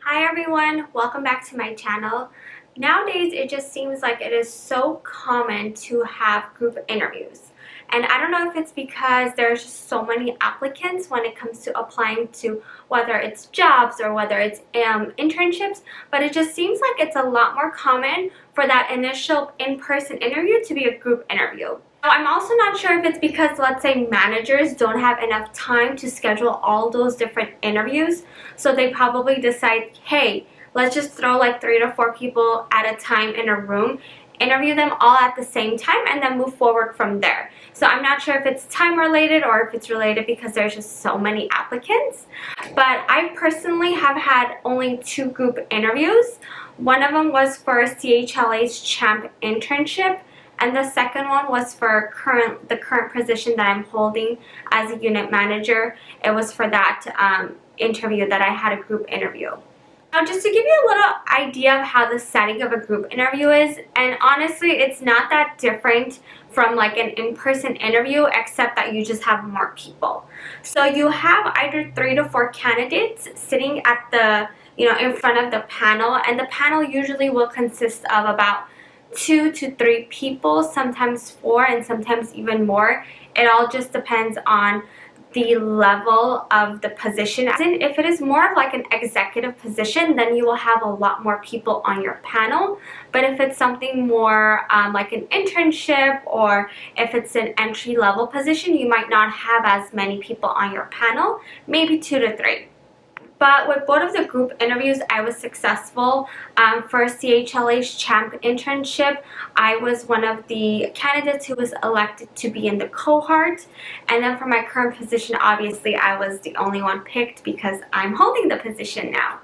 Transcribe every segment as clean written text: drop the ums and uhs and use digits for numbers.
Hi everyone, welcome back to my channel. Nowadays it just seems like it is so common to have group interviews. And I don't know if it's because there's just so many applicants when it comes to applying to whether it's jobs or whether it's internships, but it just seems like it's a lot more common for that initial in-person interview to be a group interview. I'm also not sure if it's because, let's say, managers don't have enough time to schedule all those different interviews, so they probably decide, hey, let's just throw like 3 to 4 people at a time in a room, interview them all at the same time, and then move forward from there. So I'm not sure if it's time related or if it's related because there's just so many applicants. But I personally have had only 2 group interviews. One of them was for CHLA's CHAMP internship, and the second one was for the current position that I'm holding as a unit manager. It was for that interview that I had a group interview. Now, just to give you a little idea of how the setting of a group interview is, and honestly, it's not that different from like an in-person interview, except that you just have more people. So you have either 3 to 4 candidates sitting at the, in front of the panel, and the panel usually will consist of about 2 to 3 people, sometimes 4 and sometimes even more. It all just depends on the level of the position. And if it is more of like an executive position, then you will have a lot more people on your panel. But if it's something more like an internship, or if it's an entry-level position, you might not have as many people on your panel, maybe 2 to 3. But with both of the group interviews, I was successful. For CHLA's CHAMP internship, I was one of the candidates who was elected to be in the cohort. And then for my current position, obviously, I was the only one picked because I'm holding the position now.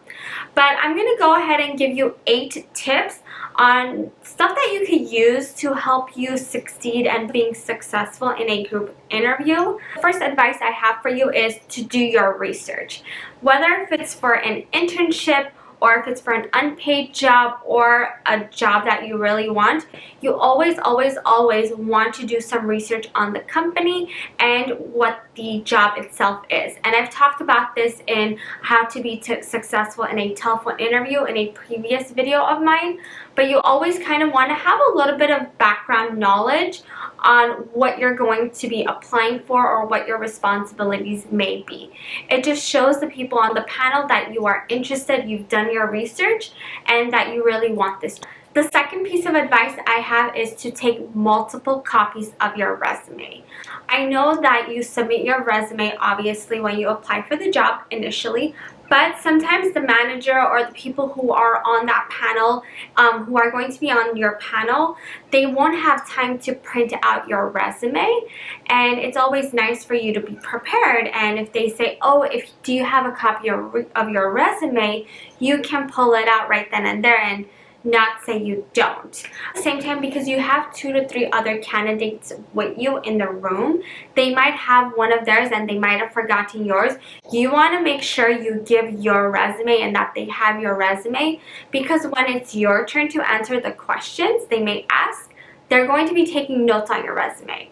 But I'm going to go ahead and give you 8 tips on stuff that you could use to help you succeed and being successful in a group interview. The first advice I have for you is to do your research. Whether if it's for an internship or if it's for an unpaid job or a job that you really want, you always want to do some research on the company and what the job itself is. And I've talked about this in how to be successful in a telephone interview in a previous video of mine, but you always kind of want to have a little bit of background knowledge on what you're going to be applying for or what your responsibilities may be. It just shows the people on the panel that you are interested, you've done your research, and that you really want this. The second piece of advice I have is to take multiple copies of your resume. I know that you submit your resume obviously when you apply for the job initially, but sometimes the manager or the people who are on that panel, who are going to be on your panel, they won't have time to print out your resume. And it's always nice for you to be prepared. And if they say, oh, do you have a copy of your resume, you can pull it out right then and there and not say you don't. At the same time, because you have 2 to 3 other candidates with you in the room, they might have one of theirs and they might have forgotten yours. You want to make sure you give your resume and that they have your resume, because when it's your turn to answer the questions they may ask, they're going to be taking notes on your resume.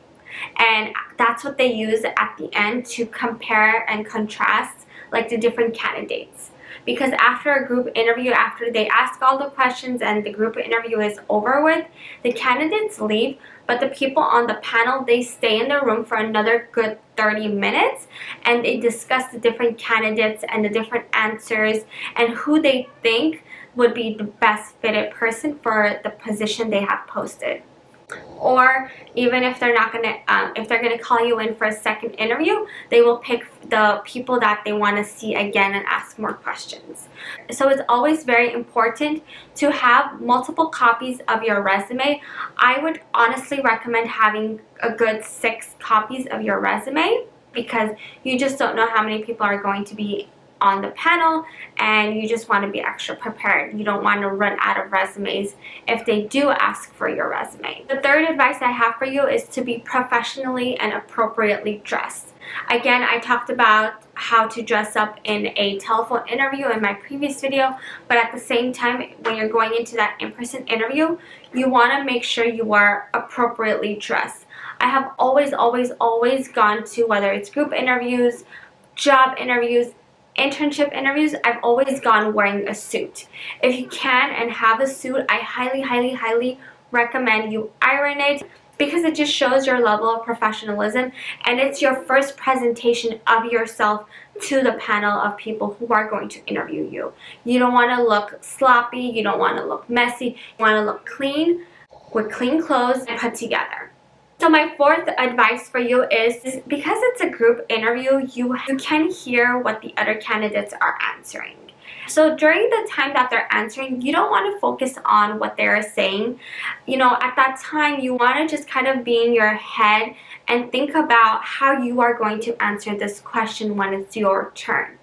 And that's what they use at the end to compare and contrast like the different candidates. Because after a group interview, after they ask all the questions and the group interview is over with, the candidates leave, but the people on the panel, they stay in the room for another good 30 minutes and they discuss the different candidates and the different answers and who they think would be the best fitted person for the position they have posted. Or even if they're not gonna, if they're gonna call you in for a second interview, they will pick the people that they want to see again and ask more questions. So it's always very important to have multiple copies of your resume. I would honestly recommend having a good 6 copies of your resume, because you just don't know how many people are going to be on the panel and you just want to be extra prepared. You don't want to run out of resumes if they do ask for your resume. The third advice I have for you is to be professionally and appropriately dressed. Again, I talked about how to dress up in a telephone interview in my previous video, but at the same time, when you're going into that in-person interview, you want to make sure you are appropriately dressed. I have always gone to, whether it's group interviews, job interviews, internship interviews, I've always gone wearing a suit. If you can and have a suit, I highly recommend you iron it, because it just shows your level of professionalism, and it's your first presentation of yourself to the panel of people who are going to interview you. You don't want to look sloppy, you don't want to look messy, you want to look clean, with clean clothes and put together. So my fourth advice for you is because it's a group interview, you can hear what the other candidates are answering. So during the time that they're answering, you don't want to focus on what they're saying. You know, at that time, you want to just kind of be in your head and think about how you are going to answer this question when it's your turn.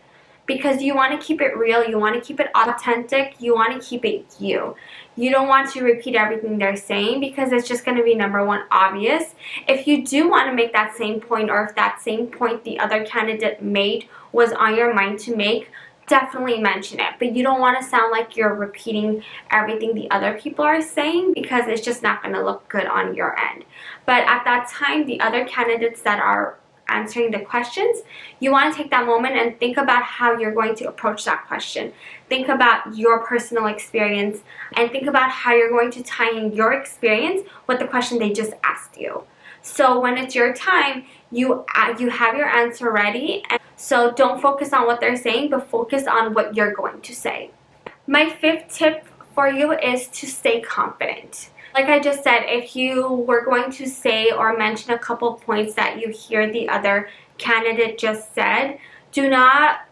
Because you want to keep it real, you want to keep it authentic, you want to keep it you. You don't want to repeat everything they're saying because it's just going to be, number one, obvious. If you do want to make that same point, or if that same point the other candidate made was on your mind to make, definitely mention it. But you don't want to sound like you're repeating everything the other people are saying, because it's just not going to look good on your end. But at that time, the other candidates that are answering the questions, you want to take that moment and think about how you're going to approach that question. Think about your personal experience and think about how you're going to tie in your experience with the question they just asked you. So when it's your time, you have your answer ready, and so don't focus on what they're saying, but focus on what you're going to say. My fifth tip for you is to stay confident. Like I just said, if you were going to say or mention a couple points that you hear the other candidate just said, do not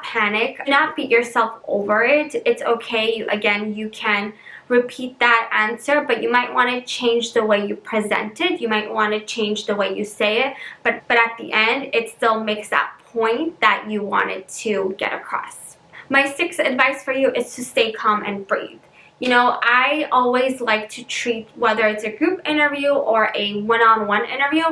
panic. Do not beat yourself over it. It's okay. Again, you can repeat that answer, but you might want to change the way you present it. You might want to change the way you say it, but at the end, it still makes that point that you wanted to get across. My sixth advice for you is to stay calm and breathe. You know, I always like to treat whether it's a group interview or a one-on-one interview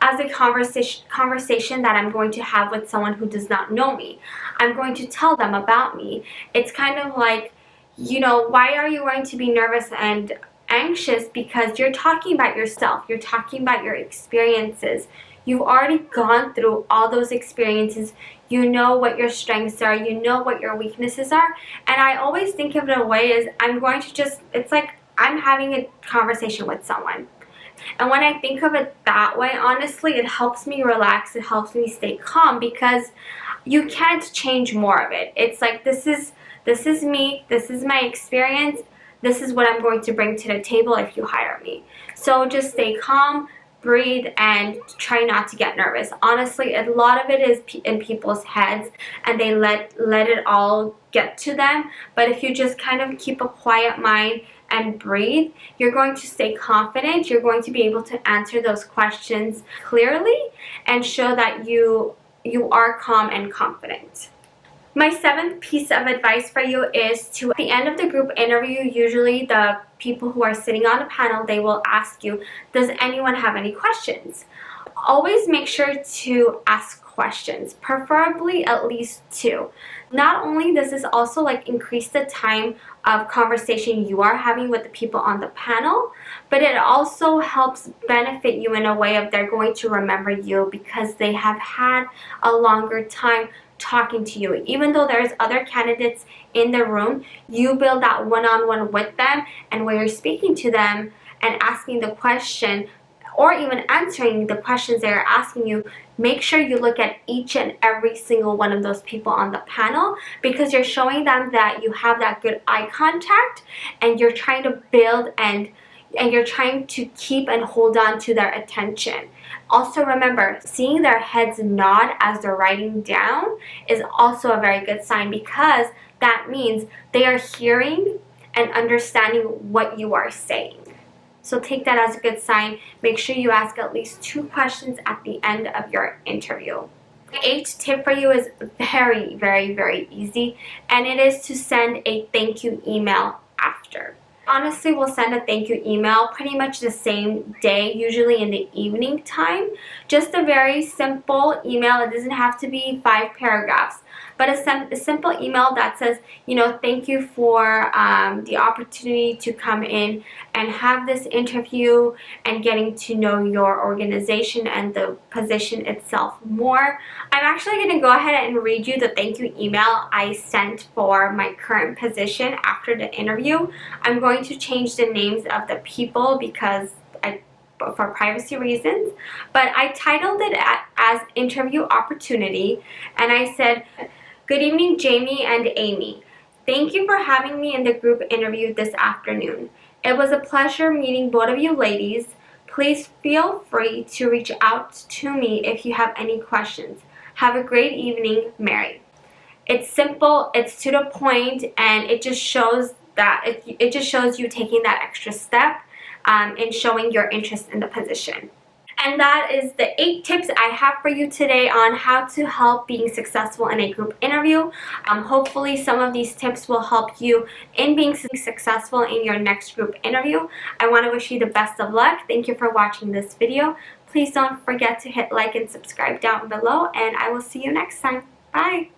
as a conversation that I'm going to have with someone who does not know me. I'm going to tell them about me. It's kind of like, you know, why are you going to be nervous and anxious? Because you're talking about yourself. You're talking about your experiences. You've already gone through all those experiences. You know what your strengths are. You know what your weaknesses are. And I always think of it a way as it's like I'm having a conversation with someone. And when I think of it that way, honestly, it helps me relax. It helps me stay calm because you can't change more of it. It's like, this is me. This is my experience. This is what I'm going to bring to the table if you hire me. So just stay calm, breathe, and try not to get nervous. Honestly, a lot of it is in people's heads, and they let it all get to them. But if you just kind of keep a quiet mind and breathe, you're going to stay confident. You're going to be able to answer those questions clearly and show that you are calm and confident. My seventh piece of advice for you is to, at the end of the group interview, usually the people who are sitting on the panel, they will ask you, does anyone have any questions? Always make sure to ask questions, preferably at least 2. Not only does this also like increase the time of conversation you are having with the people on the panel, but it also helps benefit you in a way of they're going to remember you because they have had a longer time talking to you. Even though there's other candidates in the room, you build that one-on-one with them, and when you're speaking to them and asking the question or even answering the questions they're asking you, make sure you look at each and every single one of those people on the panel, because you're showing them that you have that good eye contact and you're trying to build and you're trying to keep and hold on to their attention. Also remember, seeing their heads nod as they're writing down is also a very good sign, because that means they are hearing and understanding what you are saying. So take that as a good sign. Make sure you ask at least 2 questions at the end of your interview. The 8th tip for you is very easy, and it is to send a thank you email after. Honestly, we'll send a thank you email pretty much the same day, usually in the evening time. Just a very simple email. It doesn't have to be 5 paragraphs. but a simple email that says, thank you for the opportunity to come in and have this interview and getting to know your organization and the position itself more. I'm actually going to go ahead and read you the thank you email I sent for my current position after the interview. I'm going to change the names of the people because for privacy reasons, but I titled it as interview opportunity, and I said, "Good evening, Jamie and Amy. Thank you for having me in the group interview this afternoon. It was a pleasure meeting both of you ladies. Please feel free to reach out to me if you have any questions. Have a great evening, Mary." It's simple, it's to the point, and it just shows that it just shows you taking that extra step in showing your interest in the position. And that is the 8 tips I have for you today on how to help being successful in a group interview. Hopefully some of these tips will help you in being successful in your next group interview. I want to wish you the best of luck. Thank you for watching this video. Please don't forget to hit like and subscribe down below, and I will see you next time. Bye!